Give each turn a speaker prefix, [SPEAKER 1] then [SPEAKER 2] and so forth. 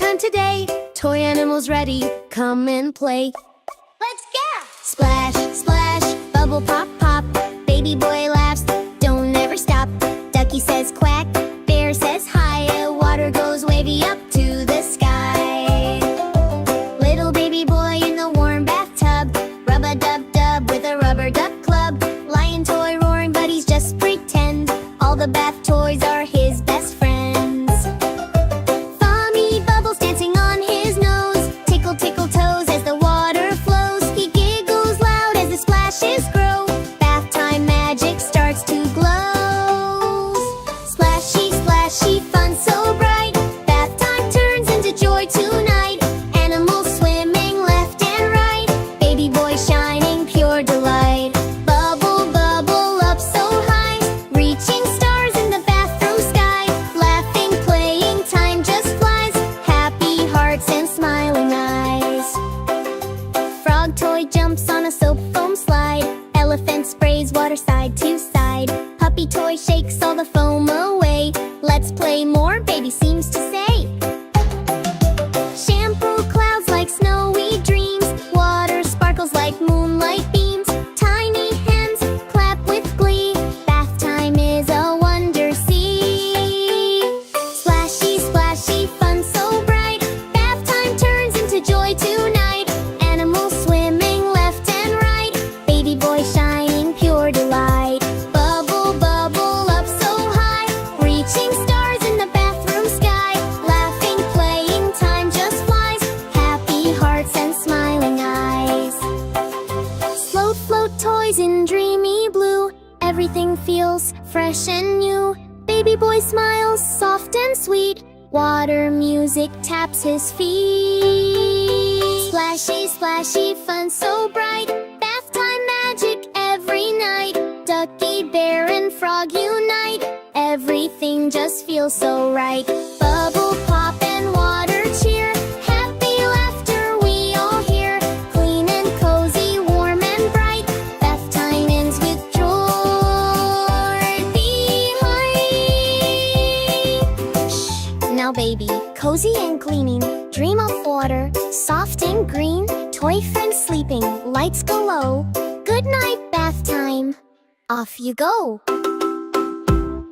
[SPEAKER 1] fun today. Toy animals ready, come and play.
[SPEAKER 2] Let's go!
[SPEAKER 1] Splash, splash, bubble pop, pop. Baby boy laughs, don't ever stop. Ducky says quack, bear says hi. Water goes wavy up to the sky. Little baby boy in the warm bathtub, rub-a-dub-dub with a rubber duck club. Lion toy roaring, but he's just pretend. All the bath toys are his best friends. Foamy bubbles dancing on his nose, tickle, tickle toes as the water flows. He giggles loud as the splashes grow. Bath time magic starts to glow. Splashy, splashy, fun so bright. Bath time turns into joy tonight. Animals swimming left and right. Baby boy shining pure delight. Bubble, bubble up so high, reaching stars in the bathroom sky. Laughing, playing, time just flies. Happy hearts and smiling eyes. Frog toy jumps on a soap foam slide. Elephant sprays water side to side. Puppy toy shakes all the foam away. Let's play more, baby seems to say. Shampoo clouds like snowy dreams. Water sparkles like moonlight beams. Tiny hands clap with glee. Bath time is a wonder see. Splashy, splashy, fun so bright. Bath time turns into joy tonight. Animals swimming left and right. Baby boy shining pure delight. Bubble, bubble up so high, reaching stars in the bathroom sky. Laughing, playing, time just flies. Happy hearts and smiling eyes. Float, float toys in dreamy blue. Everything feels fresh and new. Baby boy smiles, soft and sweet. Water music taps his feet. Splashy, splashy, fun so bright. Bath time magic every night. Ducky, bear, and frog unite. Everything just feels so right. Bubble pop and water cheer. Happy laughter we all hear. Clean and cozy, warm and bright. Bath time ends with joy behind. Shh, now baby, cozy and cleaning. Dream of water, soft and green. Toy friends sleeping, lights go low. Good night, bath time. Off you go.